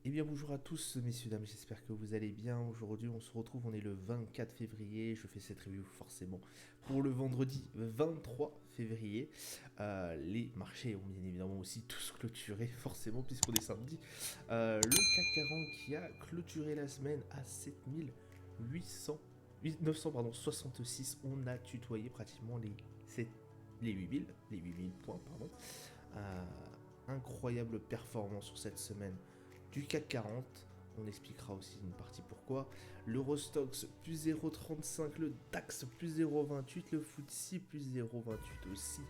Eh bien bonjour à tous messieurs dames, j'espère que vous allez bien. Aujourd'hui on se retrouve, on est le 24 février, je fais cette review forcément pour le vendredi 23 février. Les marchés ont bien évidemment aussi tous clôturé forcément puisqu'on est samedi. Le CAC 40 qui a clôturé la semaine à 7800, 966, on a tutoyé pratiquement les 8000 points, pardon. Euh, Incroyable performance sur cette semaine du CAC 40. On expliquera aussi une partie pourquoi. L'Eurostox plus 0,35, le DAX plus 0,28, le FTSE plus 0,28 aussi.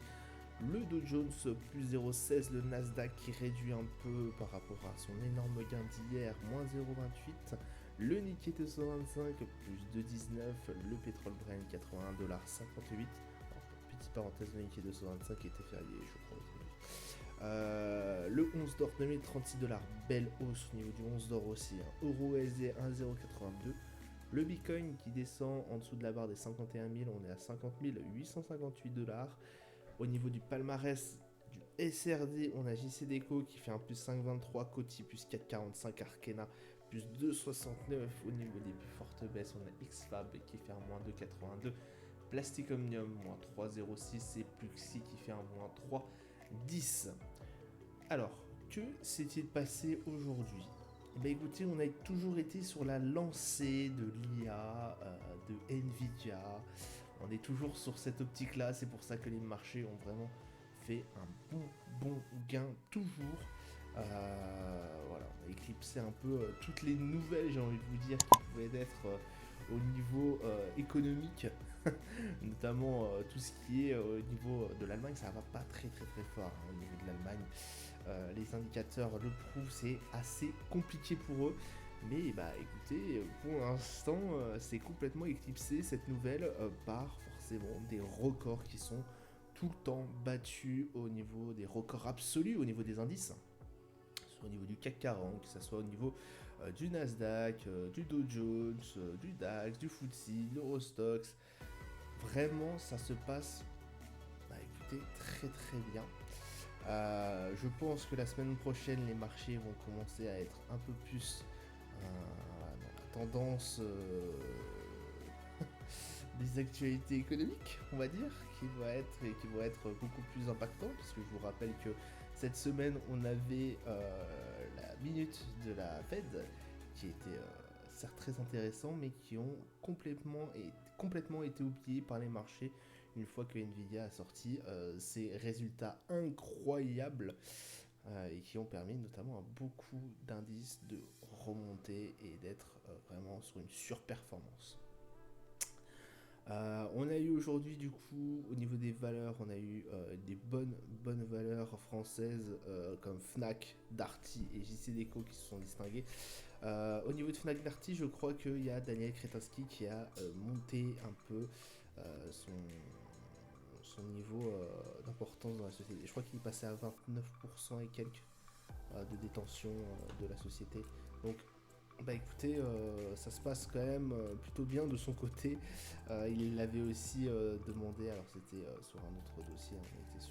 Le Dow Jones plus 0,16, le Nasdaq qui réduit un peu par rapport à son énorme gain d'hier, moins 0,28. Le Nikkei 225 plus 2,19, le pétrole Brent 81,58$. Petite parenthèse, le Nikkei 225 était férié, je crois. Le 11 d'or 2036$, belle hausse au niveau du 11 d'or aussi, hein. Euro USD 1,082. Le Bitcoin qui descend en dessous de la barre des 51 000, on est à 50 858$. Au niveau du palmarès du SRD, on a JCDecaux qui fait un plus 5,23, Coty plus 4,45, Arkena plus 2,69. Au niveau des plus fortes baisses, on a XFAB qui fait un moins 2,82, Plastic Omnium moins 3,06 et Pluxi qui fait un moins 3,10. Alors, que s'est-il passé aujourd'hui? Bah écoutez, on a toujours été sur la lancée de l'IA, de Nvidia. On est toujours sur cette optique-là. C'est pour ça que les marchés ont vraiment fait un bon gain toujours. Voilà, on a éclipsé un peu toutes les nouvelles, j'ai envie de vous dire, qui pouvaient être au niveau économique, notamment tout ce qui est au niveau de l'Allemagne. Ça va pas très fort, hein, au niveau de l'Allemagne. Les indicateurs le prouvent, c'est assez compliqué pour eux. Mais bah écoutez, pour l'instant, c'est complètement éclipsé cette nouvelle par forcément des records qui sont tout le temps battus au niveau des records absolus, au niveau des indices, soit au niveau du CAC 40, que ce soit au niveau du Nasdaq, du Dow Jones, du DAX, du FTSE, de l'Eurostox. Vraiment, ça se passe, bah écoutez, très bien. Je pense que la semaine prochaine, les marchés vont commencer à être un peu plus dans la tendance des actualités économiques, on va dire, qui vont être beaucoup plus impactantes, parce que je vous rappelle que cette semaine, on avait la minute de la Fed, qui était certes très intéressant, mais qui ont complètement été oubliés par les marchés une fois que Nvidia a sorti ses résultats incroyables et qui ont permis notamment à beaucoup d'indices de remonter et d'être vraiment sur une surperformance. On a eu aujourd'hui du coup au niveau des valeurs, on a eu des bonnes valeurs françaises comme Fnac, Darty et JCDecaux qui se sont distinguées. Au niveau de Fnac Darty, je crois qu'il y a Daniel Kretinsky qui a monté un peu son niveau d'importance dans la société. Je crois qu'il est passé à 29% et quelques de détention de la société. Donc bah écoutez, ça se passe quand même plutôt bien de son côté. Il l'avait aussi demandé, alors c'était sur un autre dossier, hein, on était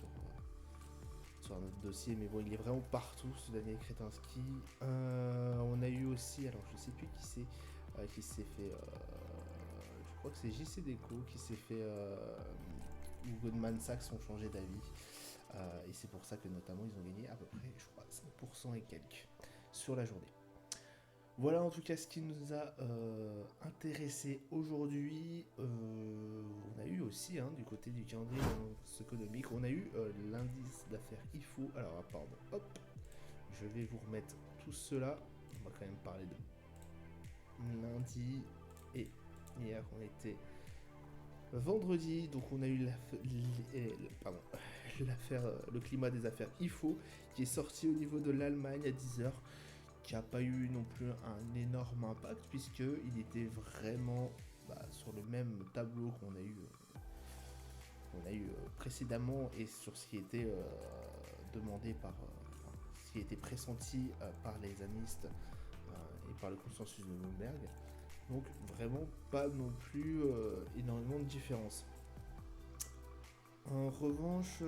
sur un autre dossier, mais bon, il est vraiment partout, ce Daniel Kretinsky. On a eu aussi, alors je sais plus qui s'est fait, je crois que c'est JCDecaux qui s'est fait, ou Goldman Sachs ont changé d'avis. Et c'est pour ça que notamment ils ont gagné à peu près, je crois, 5% et quelques sur la journée. Voilà en tout cas ce qui nous a intéressé aujourd'hui. On a eu aussi du côté du calendrier économique, on a eu l'indice d'affaires IFO. Alors pardon, hop, je vais vous remettre tout cela. On va quand même parler de lundi et hier on était vendredi, donc on a eu le climat des affaires IFO qui est sorti au niveau de l'Allemagne à 10h, qui n'a pas eu non plus un énorme impact puisqu'il était vraiment sur le même tableau qu'on a eu précédemment et sur ce qui était demandé ce qui était pressenti par les analystes et par le consensus de Bloomberg. Donc vraiment pas non plus énormément de différence. En revanche,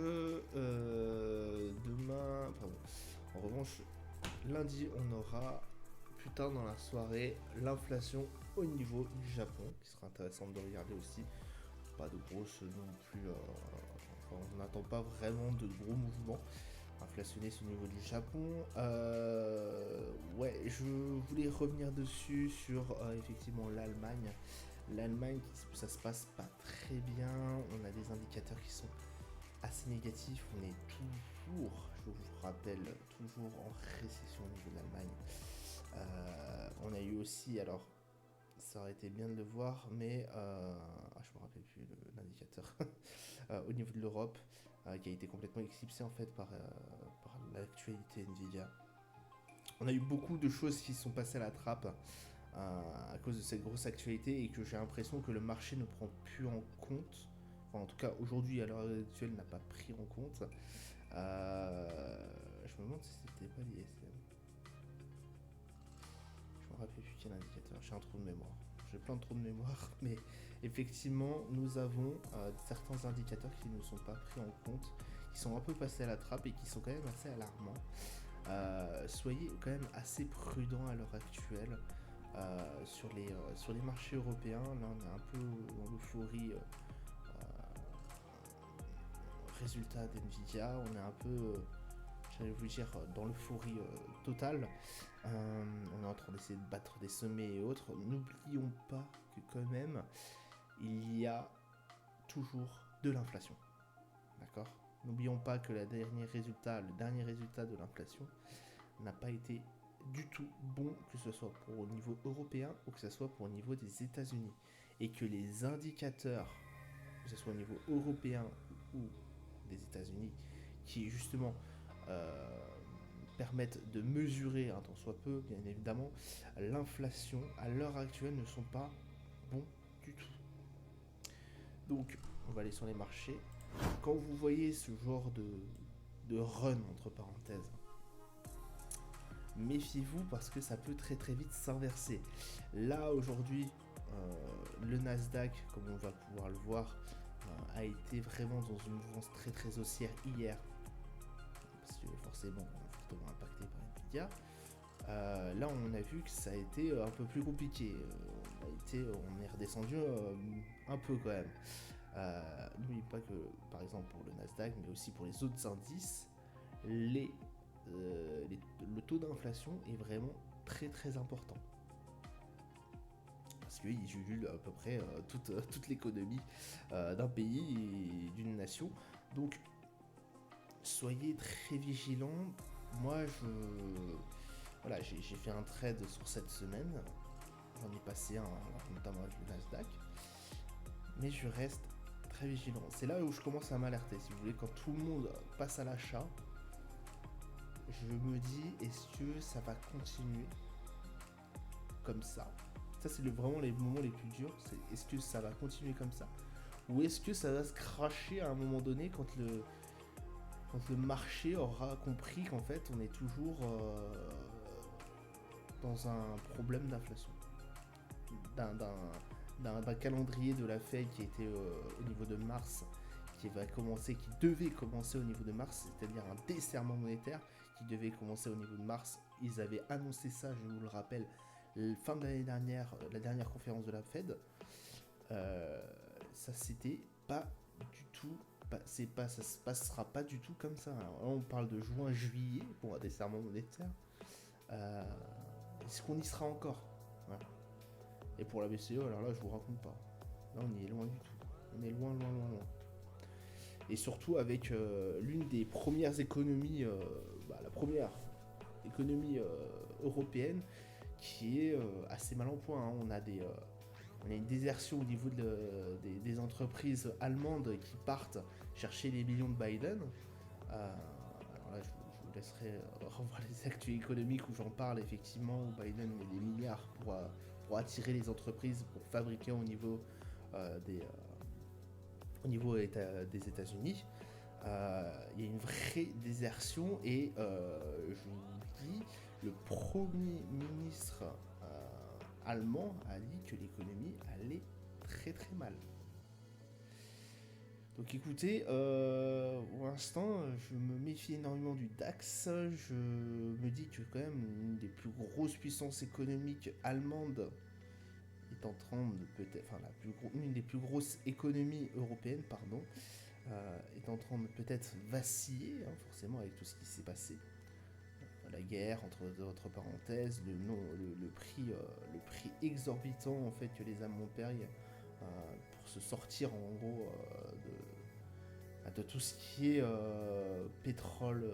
lundi, on aura plus tard dans la soirée l'inflation au niveau du Japon, qui sera intéressante de regarder aussi. Pas de grosses non plus, enfin, on n'attend pas vraiment de gros mouvements inflationnistes au niveau du Japon. Ouais, je voulais revenir dessus sur effectivement l'Allemagne. L'Allemagne, ça se passe pas très bien. On a des indicateurs qui sont assez négatifs. On est toujours, je vous rappelle, toujours en récession au niveau de l'Allemagne. On a eu aussi, alors ça aurait été bien de le voir, mais je me rappelle plus l'indicateur au niveau de l'Europe, qui a été complètement éclipsé en fait par l'actualité Nvidia. On a eu beaucoup de choses qui sont passées à la trappe à cause de cette grosse actualité et que j'ai l'impression que le marché ne prend plus en compte. Enfin, en tout cas, aujourd'hui, à l'heure actuelle, n'a pas pris en compte. Je me demande si c'était pas l'ISM. Je me rappelle plus quel indicateur. J'ai un trou de mémoire. J'ai plein de trous de mémoire, mais effectivement, nous avons certains indicateurs qui ne sont pas pris en compte, qui sont un peu passés à la trappe et qui sont quand même assez alarmants. Soyez quand même assez prudents à l'heure actuelle sur les marchés européens. Là, on est un peu dans l'euphorie résultat d'NVIDIA. On est un peu, j'allais vous dire, dans l'euphorie totale. On est en train d'essayer de battre des sommets et autres. N'oublions pas que quand même, il y a toujours de l'inflation. D'accord ? N'oublions pas que le dernier résultat de l'inflation n'a pas été du tout bon, que ce soit pour au niveau européen ou que ce soit pour au niveau des États-Unis. Et que les indicateurs, que ce soit au niveau européen ou des États-Unis, qui justement permettent de mesurer, tant soit peu, bien évidemment, l'inflation à l'heure actuelle ne sont pas bons du tout. Donc, on va aller sur les marchés. Quand vous voyez ce genre de run, entre parenthèses, méfiez-vous parce que ça peut très très vite s'inverser. Là, aujourd'hui, le Nasdaq, comme on va pouvoir le voir, a été vraiment dans une mouvance très très haussière hier, parce que forcément, fortement impacté par Nvidia. Là, on a vu que ça a été un peu plus compliqué. On est redescendu un peu quand même. N'oubliez pas que, par exemple, pour le Nasdaq, mais aussi pour les autres indices, le taux d'inflation est vraiment très très important. Parce qu'il julule à peu près toute l'économie d'un pays et d'une nation. Donc, soyez très vigilants. Moi, voilà, j'ai fait un trade sur cette semaine. J'en ai passé un, notamment avec le Nasdaq. Mais je reste très vigilant. C'est là où je commence à m'alerter. Si vous voulez, quand tout le monde passe à l'achat, je me dis, est-ce que ça va continuer comme ça? Ça, c'est vraiment les moments les plus durs. C'est est-ce que ça va continuer comme ça? Ou est-ce que ça va se cracher à un moment donné quand le marché aura compris qu'en fait, on est toujours dans un problème d'inflation, d'un calendrier de la Fed qui était au niveau de mars, qui devait commencer au niveau de mars, c'est-à-dire un desserrement monétaire qui devait commencer au niveau de mars. Ils avaient annoncé ça, je vous le rappelle, fin de l'année dernière, la dernière conférence de la Fed. Ça c'était pas du tout, ça se passera pas du tout comme ça. Alors, là, on parle de juin-juillet pour un desserrement monétaire. Est-ce qu'on y sera encore? Voilà. Et pour la BCE, alors là, je vous raconte pas. Là, on y est loin du tout. On est loin. Et surtout avec l'une des premières économies, la première économie européenne qui est assez mal en point. Hein. On a une désertion au niveau des entreprises allemandes qui partent chercher les millions de Biden. Alors là, je vous laisserai revoir les actus économiques où j'en parle effectivement, où Biden met des milliards pour attirer les entreprises, pour fabriquer au niveau des États-Unis. Il y a une vraie désertion et je vous dis, le Premier ministre allemand a dit que l'économie allait très très mal. Donc écoutez, pour l'instant, je me méfie énormément du DAX. Je me dis que quand même une des plus grosses puissances économiques allemandes est en train de peut-être, enfin une des plus grosses économies européennes, pardon, est en train de peut-être vaciller, hein, forcément avec tout ce qui s'est passé. La guerre, entre d'autres parenthèses, le prix exorbitant en fait que les Allemands payent pour se sortir en gros de tout ce qui est pétrole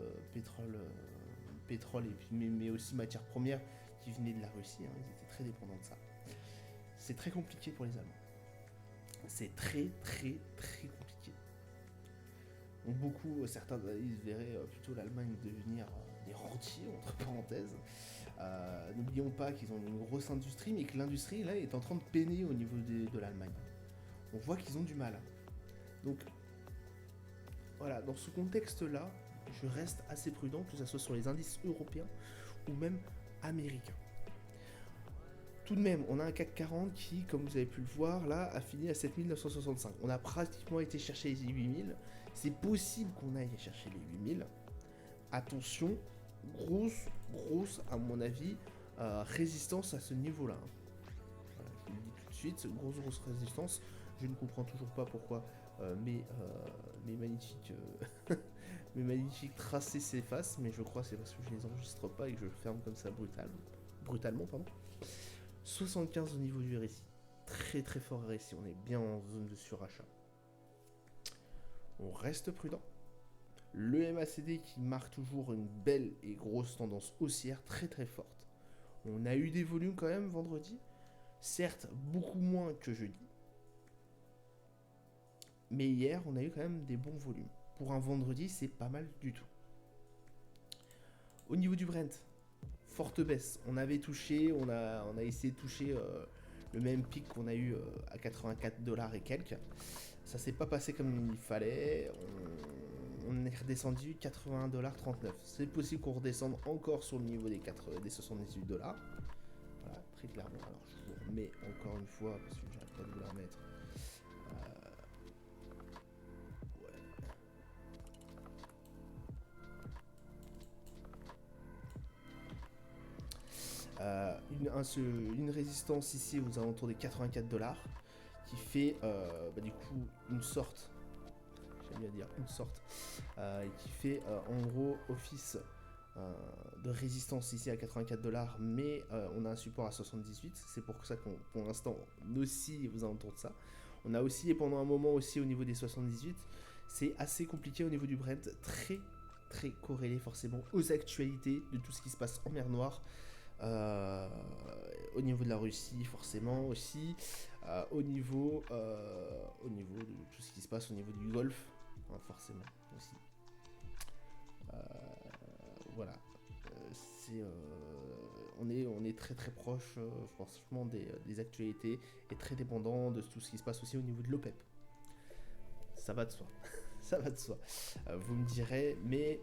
et puis, mais aussi matières premières qui venaient de la Russie. Hein, ils étaient très dépendants de ça. C'est très compliqué pour les Allemands. C'est très très très compliqué. Donc beaucoup, certains analystes verraient plutôt l'Allemagne devenir des rentiers, entre parenthèses. N'oublions pas qu'ils ont une grosse industrie, mais que l'industrie là est en train de peiner au niveau de l'Allemagne. On voit qu'ils ont du mal. Donc voilà, dans ce contexte-là, je reste assez prudent, que ce soit sur les indices européens ou même américains. Tout de même, on a un CAC 40 qui, comme vous avez pu le voir, là, a fini à 7965. On a pratiquement été chercher les 8000. C'est possible qu'on aille chercher les 8000. Attention, grosse, à mon avis, résistance à ce niveau-là. Voilà, je vous le dis tout de suite, grosse résistance. Je ne comprends toujours pas pourquoi mes magnifiques mes magnifiques tracés s'effacent, mais je crois que c'est parce que je les enregistre pas et que je ferme comme ça brutalement. 75 au niveau du RSI. Très très fort RSI, on est bien en zone de surachat. On reste prudent. Le MACD qui marque toujours une belle et grosse tendance haussière très très forte. On a eu des volumes quand même vendredi. Certes, beaucoup moins que jeudi. Mais hier, on a eu quand même des bons volumes. Pour un vendredi, c'est pas mal du tout. Au niveau du Brent, forte baisse. On avait touché, on a essayé de toucher le même pic qu'on a eu à 84 $ et quelques. Ça s'est pas passé comme il fallait. On est redescendu 81,39 $. C'est possible qu'on redescende encore sur le niveau des 78 $. Voilà, très clairement. Alors je vous remets encore une fois, parce que j'arrête pas de vous la remettre. Une résistance ici aux alentours des 84 $, qui fait du coup une sorte, j'aime bien dire une sorte, qui fait en gros office de résistance ici à 84 $, mais on a un support à 78. C'est pour ça qu'on pour l'instant on oscille aux alentours de ça. On a oscillé pendant un moment aussi au niveau des 78. C'est assez compliqué au niveau du Brent, très très corrélé forcément aux actualités de tout ce qui se passe en mer Noire. Au niveau de la Russie forcément aussi, au niveau de tout ce qui se passe au niveau du Golfe, hein, forcément aussi. Voilà, on est très très proche franchement des actualités et très dépendant de tout ce qui se passe aussi au niveau de l'OPEP. Ça va de soi, ça va de soi. Vous me direz, mais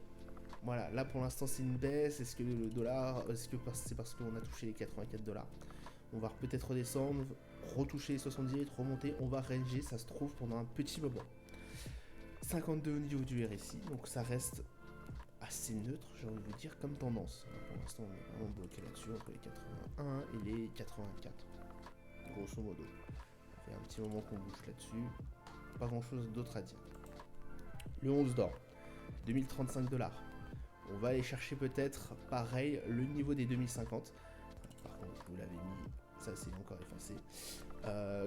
voilà, là pour l'instant c'est une baisse. Est-ce que le dollar, c'est parce qu'on a touché les 84 $? On va peut-être redescendre, retoucher les 78, remonter, on va ranger, ça se trouve pendant un petit moment. 52 au niveau du RSI, donc ça reste assez neutre, j'ai envie de vous dire, comme tendance. Pour l'instant on est vraiment bloqué là-dessus, entre les 81 et les 84, grosso modo. Ça fait un petit moment qu'on bouge là-dessus, pas grand-chose d'autre à dire. Le 11 d'or, 2035 $. On va aller chercher peut-être, pareil, le niveau des 2050. Par contre, vous l'avez mis, ça c'est encore effacé.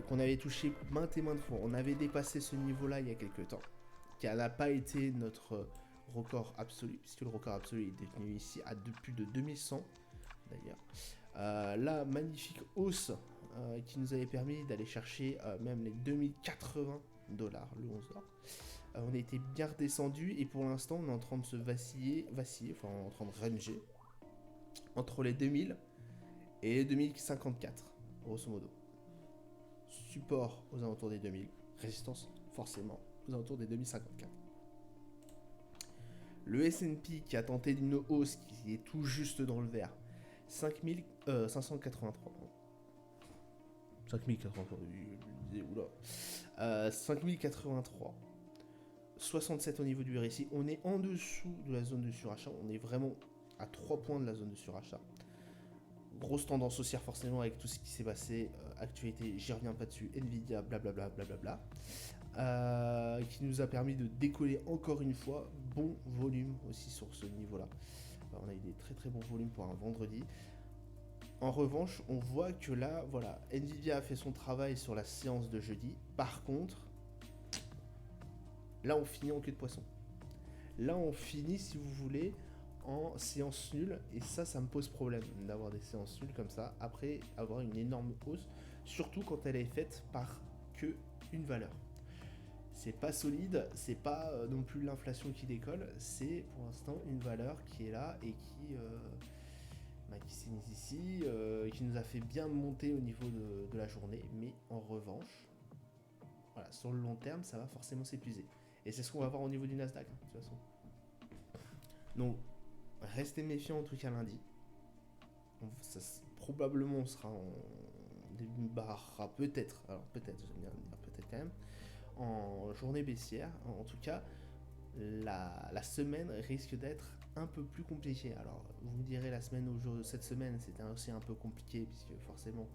Qu'on avait touché maintes et maintes fois. On avait dépassé ce niveau-là il y a quelques temps. Qui n'a pas été notre record absolu, puisque le record absolu est détenu ici à plus de 2100 d'ailleurs. La magnifique hausse qui nous avait permis d'aller chercher même les 2080 $, le 11 d'or. On a été bien redescendu et pour l'instant on est en train de se vaciller, enfin en train de ranger entre les 2000 et les 2054, grosso modo. Support aux alentours des 2000, résistance forcément aux alentours des 2054. Le S&P qui a tenté une hausse qui est tout juste dans le vert, 583. 5083, oula. 5083. 67 au niveau du RSI. On est en dessous de la zone de surachat. On est vraiment à 3 points de la zone de surachat. Grosse tendance haussière forcément avec tout ce qui s'est passé. Actualité, j'y reviens pas dessus. Nvidia, blablabla, blablabla. Qui nous a permis de décoller encore une fois. Bon volume aussi sur ce niveau-là. On a eu des très très bons volumes pour un vendredi. En revanche, on voit que là, voilà, Nvidia a fait son travail sur la séance de jeudi. Par contre, là on finit en queue de poisson. Là on finit, si vous voulez, en séance nulle. Et ça me pose problème d'avoir des séances nulles comme ça, après avoir une énorme hausse. Surtout quand elle est faite par que une valeur. C'est pas solide, c'est pas non plus l'inflation qui décolle, c'est pour l'instant une valeur qui est là et qui s'est mise ici, qui nous a fait bien monter au niveau de la journée, mais en revanche, voilà, sur le long terme, ça va forcément s'épuiser. Et c'est ce qu'on va voir au niveau du Nasdaq, de toute façon. Donc, restez méfiants en tout cas lundi. Probablement on sera en débarra peut-être, alors peut-être, j'aime bien dire peut-être quand même, en journée baissière. En tout cas, la semaine risque d'être un peu plus compliquée. Alors, vous me direz, cette semaine, c'était aussi un peu compliqué, puisque forcément,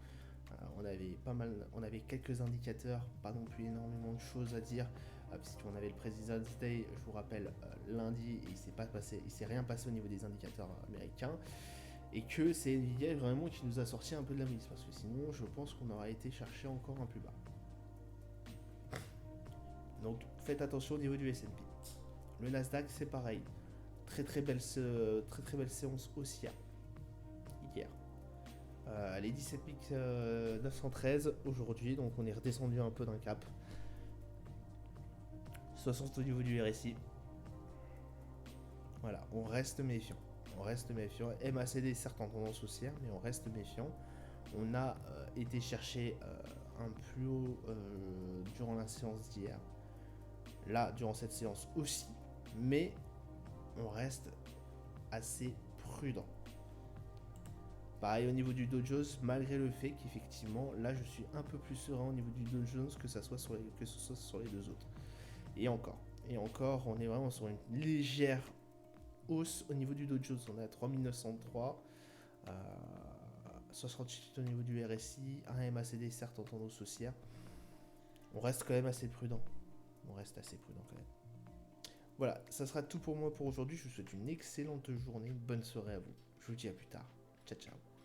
on avait quelques indicateurs, pas non plus énormément de choses à dire, puisqu'on avait le President's Day, je vous rappelle, lundi, et il s'est rien passé au niveau des indicateurs américains, et que c'est Nvidia vraiment qui nous a sorti un peu de la mise, parce que sinon, je pense qu'on aurait été chercher encore un plus bas. Donc faites attention au niveau du S&P. Le Nasdaq c'est pareil. Très très belle séance haussière hier. Les 17 913 aujourd'hui, donc on est redescendu un peu d'un cap. 60 au niveau du RSI. Voilà, on reste méfiant. MACD certes en tendance haussière, mais on reste méfiant. On a été chercher un plus haut durant la séance d'hier. Là, durant cette séance aussi, mais on reste assez prudent. Pareil au niveau du Dow Jones, malgré le fait qu'effectivement, là, je suis un peu plus serein au niveau du Dow Jones que ce soit sur les deux autres. Et encore, on est vraiment sur une légère hausse au niveau du Dow Jones. On est à 3903, 68 au niveau du RSI, un MACD certes en tendance haussière. On reste quand même assez prudent. Quand même. Voilà, ça sera tout pour moi pour aujourd'hui. Je vous souhaite une excellente journée, une bonne soirée à vous. Je vous dis à plus tard. Ciao, ciao.